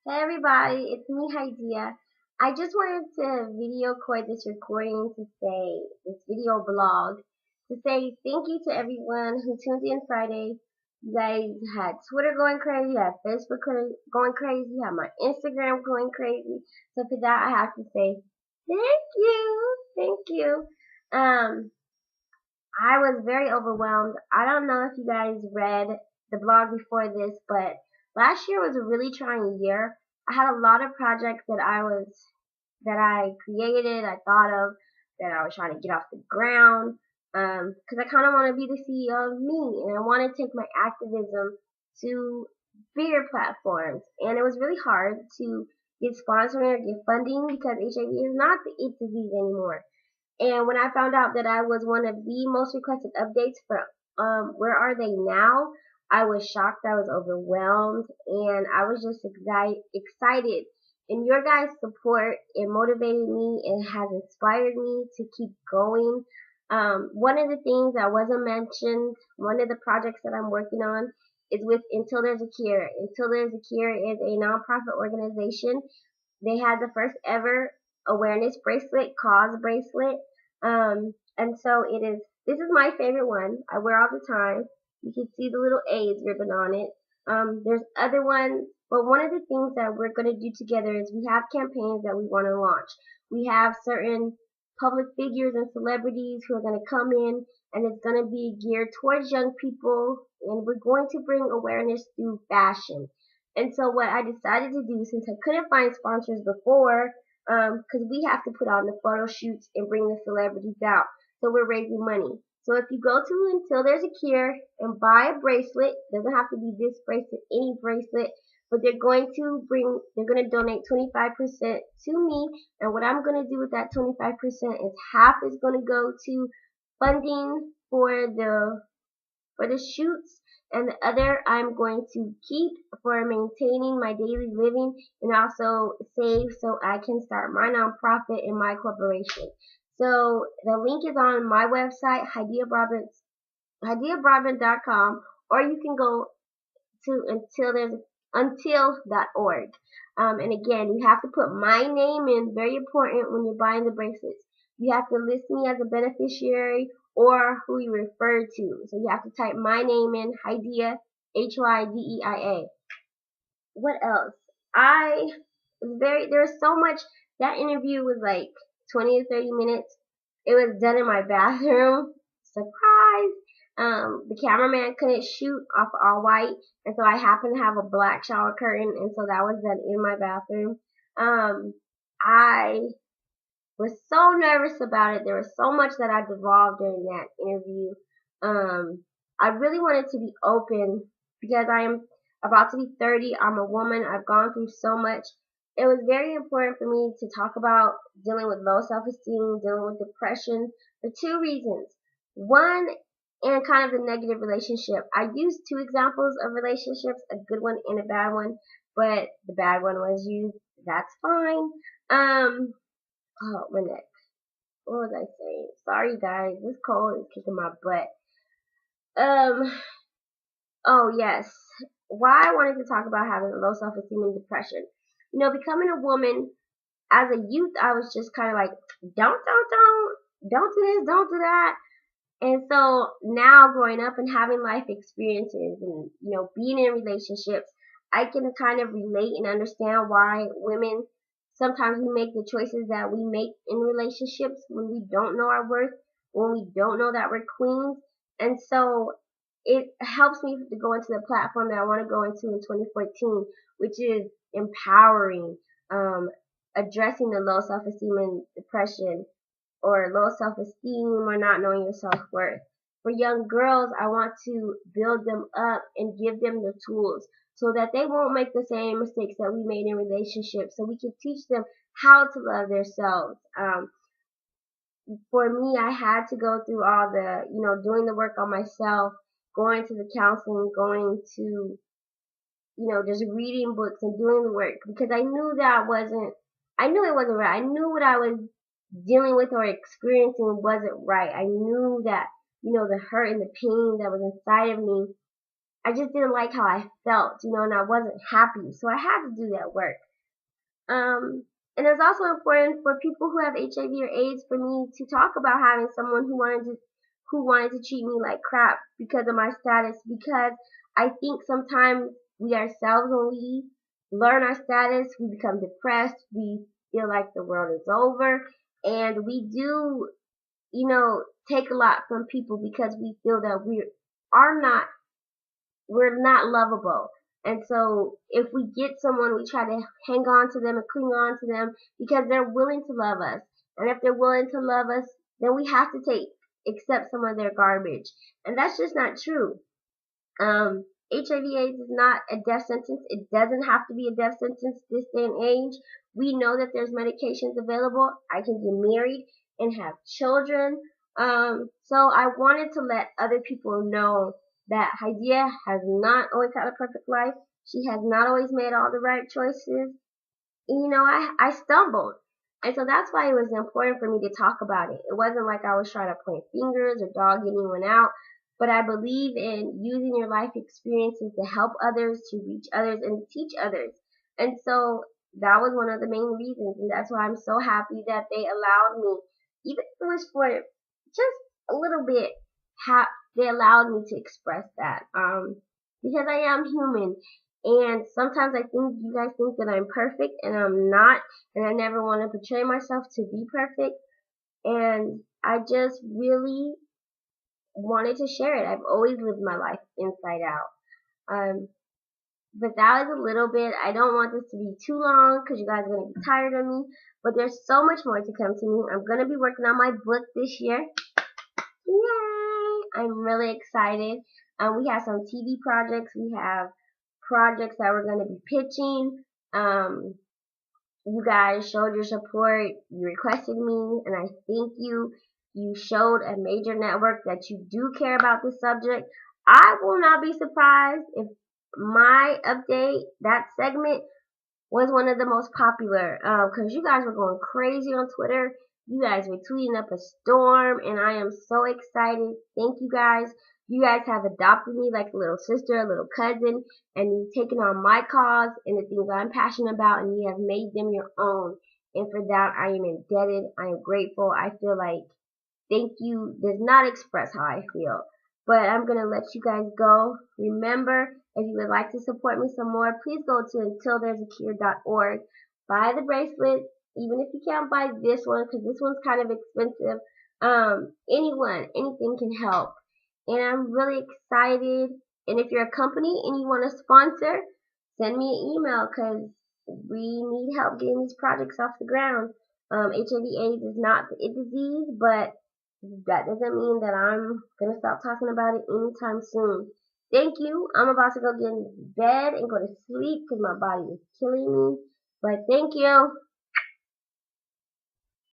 Hey everybody, it's me, Haidia. I just wanted to video record this recording to say, this video blog, to say thank you to everyone who tuned in Friday. You guys had Twitter going crazy, you had Facebook going crazy, you had my Instagram going crazy. So for that, I have to say thank you. Um, I was very overwhelmed. I don't know if you guys read the blog before this, but last year was a really trying year. I had a lot of projects that I created, I thought of, that I was trying to get off the ground. Because I kind of want to be the CEO of me, and I want to take my activism to bigger platforms. And it was really hard to get sponsoring or get funding because HIV is not the AIDS disease anymore. And when I found out that I was one of the most requested updates for Where Are They Now, I was shocked, I was overwhelmed, and I was just excited. And your guys' support, it motivated me, it has inspired me to keep going. One of the things that wasn't mentioned, one of the projects that I'm working on is with Until There's a Cure. Until There's a Cure is a nonprofit organization. They had the first ever awareness bracelet, cause bracelet. And so this is my favorite one. I wear all the time. You can see the little AIDS ribbon on it. There's other ones, but one of the things that we're going to do together is we have campaigns that we want to launch. We have certain public figures and celebrities who are going to come in, and it's going to be geared towards young people, and we're going to bring awareness through fashion. And so what I decided to do, since I couldn't find sponsors before, because we have to put on the photo shoots and bring the celebrities out, so we're raising money. So if you go to Until There's a Cure and buy a bracelet, doesn't have to be this bracelet, any bracelet, but they're going to donate 25% to me, and what I'm going to do with that 25% is half is going to go to funding for the shoots, and the other I'm going to keep for maintaining my daily living and also save so I can start my nonprofit and my corporation. So the link is on my website, HaidiaBroadbent.com, or you can go to until.org. And again, you have to put my name in, very important when you're buying the bracelets. You have to list me as a beneficiary or who you refer to. So you have to type my name in, Haidia, Hydeia. What else? There was so much. That interview was like 20 to 30 minutes. It was done in my bathroom. Surprise! The cameraman couldn't shoot off all white, and so I happened to have a black shower curtain, and so that was done in my bathroom. I was so nervous about it. There was so much that I devolved during that interview. I really wanted to be open because I am about to be 30. I'm a woman. I've gone through so much. It was very important for me to talk about dealing with low self-esteem, dealing with depression for two reasons. One, and kind of the negative relationship. I used two examples of relationships, a good one and a bad one, but the bad one was used. That's fine. Oh, my neck. What was I saying? Sorry guys, this cold is kicking my butt. Um, oh yes. Why I wanted to talk about having low self-esteem and depression. You know, becoming a woman as a youth, I was just kind of like, don't do this, don't do that. And so now growing up and having life experiences and, being in relationships, I can kind of relate and understand why women sometimes we make the choices that we make in relationships when we don't know our worth, when we don't know that we're queens. And so it helps me to go into the platform that I want to go into in 2014, which is empowering, addressing the low self-esteem and depression, or low self-esteem, or not knowing your self-worth. For young girls, I want to build them up and give them the tools so that they won't make the same mistakes that we made in relationships, so we can teach them how to love themselves. For me, I had to go through all the, doing the work on myself, going to the counseling, going to, just reading books and doing the work, because I knew it wasn't right. I knew what I was dealing with or experiencing wasn't right. I knew that, the hurt and the pain that was inside of me I just didn't like how I felt, and I wasn't happy. So I had to do that work. And it's also important for people who have HIV or AIDS for me to talk about having someone who wanted to treat me like crap because of my status, because I think sometimes we ourselves, when we learn our status, we become depressed, we feel like the world is over, and we do, take a lot from people because we feel that are not we're not lovable. And so if we get someone, we try to hang on to them and cling on to them because they're willing to love us. And if they're willing to love us, then we have to accept some of their garbage. And that's just not true. HIV/AIDS is not a death sentence. It doesn't have to be a death sentence this day and age. We know that there's medications available. I can get married and have children. So I wanted to let other people know that Hadiya has not always had a perfect life. She has not always made all the right choices. And, I stumbled. And so that's why it was important for me to talk about it. It wasn't like I was trying to point fingers or dog anyone out, but I believe in using your life experiences to help others, to reach others, and to teach others. And so that was one of the main reasons, and that's why I'm so happy that they allowed me, even if it was for just a little bit, they allowed me to express that. Because I am human, and sometimes I think you guys think that I'm perfect, and I'm not, and I never want to portray myself to be perfect. And I just really wanted to share it. I've always lived my life inside out. But that was a little bit. I don't want this to be too long because you guys are going to be tired of me. But there's so much more to come to me. I'm going to be working on my book this year. Yay! I'm really excited. We have some TV projects. We have projects that we're going to be pitching. You guys showed your support. You requested me, and I thank you. You showed a major network that you do care about this subject. I will not be surprised if my update, that segment, was one of the most popular, because you guys were going crazy on Twitter. You guys were tweeting up a storm, and I am so excited. Thank you guys. You guys have adopted me like a little sister, a little cousin, and you've taken on my cause and the things I'm passionate about, and you have made them your own. And for that, I am indebted. I am grateful. I feel like thank you does not express how I feel. But I'm going to let you guys go. Remember, if you would like to support me some more, please go to untilthere'sacure.org. Buy the bracelet, even if you can't buy this one, because this one's kind of expensive. Anything can help. And I'm really excited. And if you're a company and you want to sponsor, send me an email, because we need help getting these projects off the ground. HIV/AIDS is not a disease, but that doesn't mean that I'm going to stop talking about it anytime soon. Thank you. I'm about to go get in bed and go to sleep because my body is killing me. But thank you.